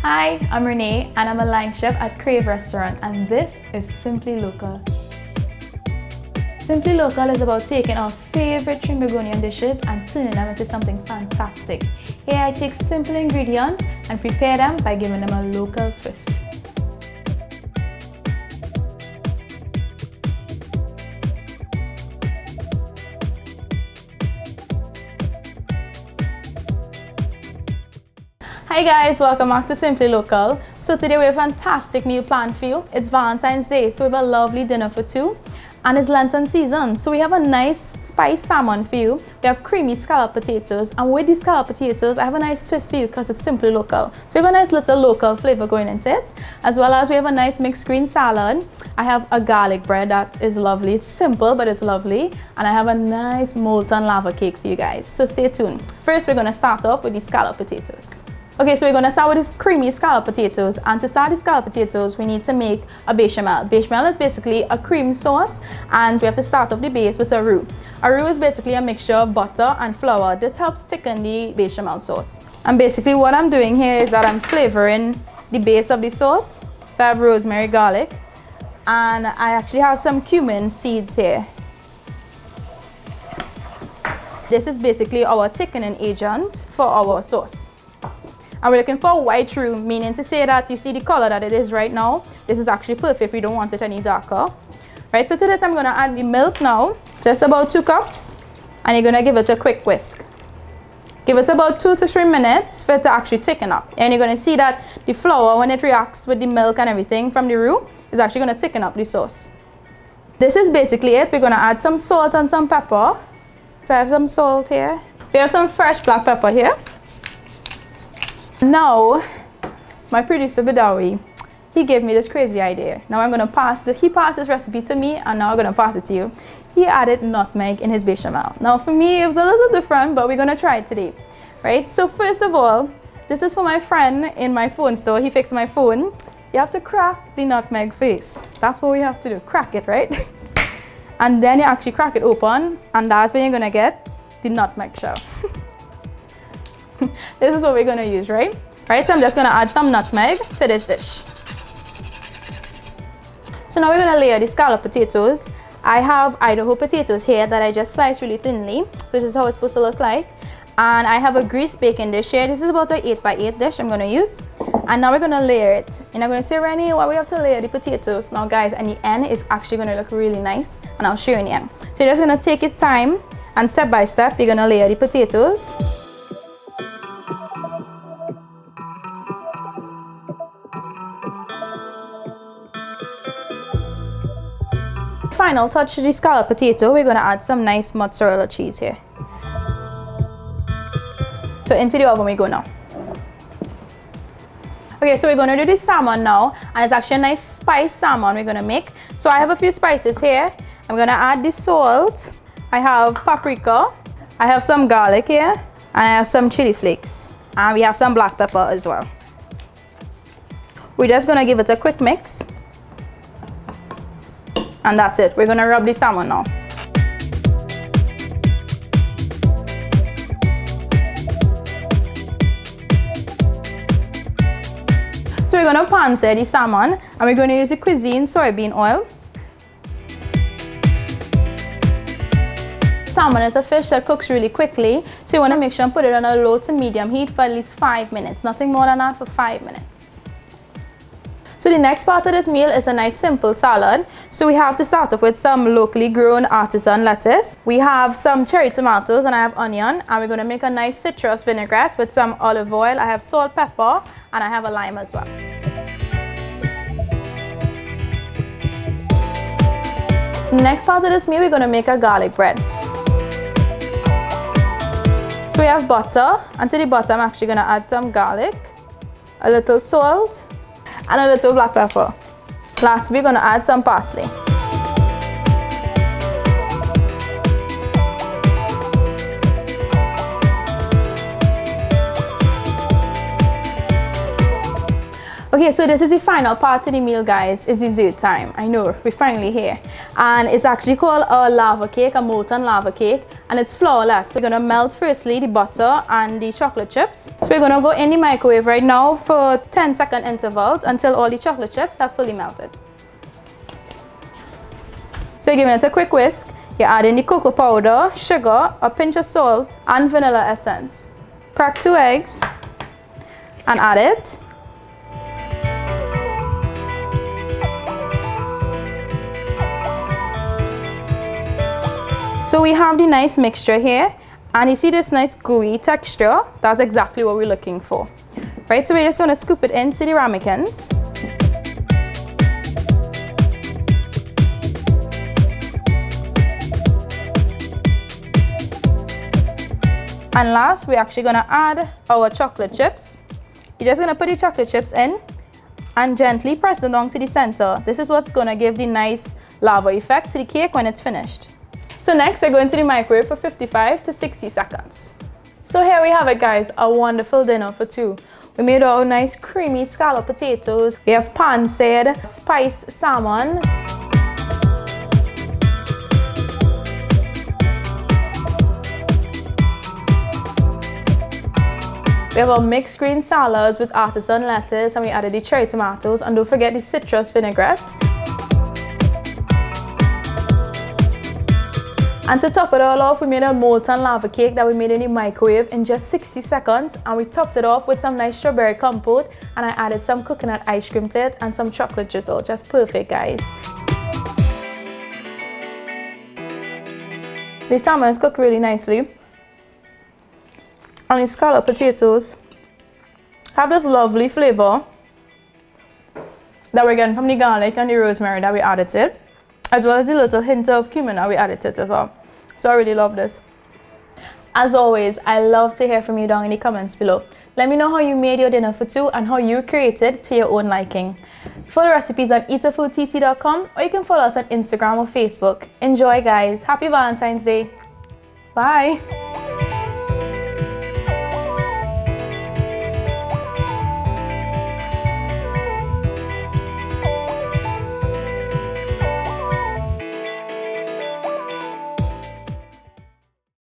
Hi, I'm Renee and I'm a line chef at Crave Restaurant and this is Simply Local. Simply Local is about taking our favorite Trinbagonian dishes and turning them into something fantastic. Here I take simple ingredients and prepare them by giving them a local twist. Hi guys, welcome back to Simply Local. So today we have a fantastic meal planned for you. It's Valentine's Day, so we have a lovely dinner for two. And it's Lenten season, so we have a nice spiced salmon for you. We have creamy scalloped potatoes, and with these scalloped potatoes, I have a nice twist for you because it's simply local. So we have a nice little local flavor going into it, as well as we have a nice mixed green salad. I have a garlic bread that is lovely. It's simple, but it's lovely. And I have a nice molten lava cake for you guys, so stay tuned. First, we're gonna start off with these scalloped potatoes. Okay, so we're going to start with these creamy scalloped potatoes, and to start the scalloped potatoes we need to make a bechamel. Bechamel is basically a cream sauce, and we have to start off the base with a roux. A roux is basically a mixture of butter and flour. This helps thicken the bechamel sauce. And basically what I'm doing here is that I'm flavoring the base of the sauce. So I have rosemary, garlic, and I actually have some cumin seeds here. This is basically our thickening agent for our sauce. And we're looking for a white roux, meaning to say that you see the color that it is right now. This is actually perfect. We don't want it any darker. Right, so to this I'm gonna add the milk now, just about 2 cups. And you're gonna give it a quick whisk. Give it about 2 to 3 minutes for it to actually thicken up. And you're gonna see that the flour, when it reacts with the milk and everything from the roux, is actually gonna thicken up the sauce. This is basically it. We're gonna add some salt and some pepper. So I have some salt here. We have some fresh black pepper here. Now, my producer Badawi, he gave me this crazy idea. Now I'm gonna he passed this recipe to me, and now I'm gonna pass it to you. He added nutmeg in his bechamel. Now for me, it was a little different, but we're gonna try it today, right? So first of all, this is for my friend in my phone store. He fixed my phone. You have to crack the nutmeg first. That's what we have to do, crack it, right? And then you actually crack it open, and that's when you're gonna get the nutmeg shell. This is what we're gonna use, right? Right, so I'm just gonna add some nutmeg to this dish. So now we're gonna layer the scalloped potatoes. I have Idaho potatoes here that I just sliced really thinly. So this is how it's supposed to look like. And I have a greased baking dish here. This is about an 8x8 dish I'm gonna use. And now we're gonna layer it. And I'm gonna say, Renee, why we have to layer the potatoes? Now guys, and the end is actually gonna look really nice. And I'll show you in the end. So you're just gonna take your time, and step by step, you're gonna layer the potatoes. Final touch to the scalloped potato, we're going to add some nice mozzarella cheese here. So into the oven we go now. Okay, so we're going to do the salmon now, and it's actually a nice spiced salmon we're going to make. So I have a few spices here. I'm going to add the salt. I have paprika. I have some garlic here, and I have some chili flakes, and we have some black pepper as well. We're just going to give it a quick mix. And that's it. We're gonna rub the salmon now. So we're gonna pan sear the salmon, and we're gonna use the cuisine soybean oil. Salmon is a fish that cooks really quickly, so you wanna make sure and put it on a low to medium heat for at least 5 minutes. Nothing more than that, for 5 minutes. So the next part of this meal is a nice simple salad. So we have to start off with some locally grown artisan lettuce. We have some cherry tomatoes, and I have onion, and we're going to make a nice citrus vinaigrette with some olive oil. I have salt, pepper, and I have a lime as well. Next part of this meal, we're going to make a garlic bread. So we have butter, and to the butter I'm actually going to add some garlic, a little salt, and a little black pepper. Lastly, we're going to add some parsley. Okay, so this is the final part of the meal, guys. It's dessert time. I know, we're finally here. And it's actually called a lava cake, a molten lava cake, and it's flourless. So we're gonna melt firstly the butter and the chocolate chips. So we're gonna go in the microwave right now for 10-second intervals until all the chocolate chips are fully melted. So you're giving it a quick whisk. You're adding the cocoa powder, sugar, a pinch of salt, and vanilla essence. Crack 2 eggs and add it. So we have the nice mixture here, and you see this nice gooey texture. That's exactly what we're looking for. Right, so we're just gonna scoop it into the ramekins. And last, we're actually gonna add our chocolate chips. You're just gonna put the chocolate chips in and gently press them down to the center. This is what's gonna give the nice lava effect to the cake when it's finished. So next, we're going to the microwave for 55 to 60 seconds. So here we have it, guys, a wonderful dinner for two. We made our nice creamy scalloped potatoes. We have pan-seared spiced salmon. We have our mixed green salads with artisan lettuce, and we added the cherry tomatoes, and don't forget the citrus vinaigrette. And to top it all off, we made a molten lava cake that we made in the microwave in just 60 seconds, and we topped it off with some nice strawberry compote, and I added some coconut ice cream to it and some chocolate drizzle. Just perfect, guys. The salmon is cooked really nicely. And the scalloped potatoes have this lovely flavor that we're getting from the garlic and the rosemary that we added to it, as well as a little hint of cumin that we added to it as well. So I really love this. As always, I love to hear from you down in the comments below. Let me know how you made your dinner for two and how you created to your own liking. Follow recipes on eaterfoodtt.com, or you can follow us on Instagram or Facebook. Enjoy, guys. Happy Valentine's Day. Bye.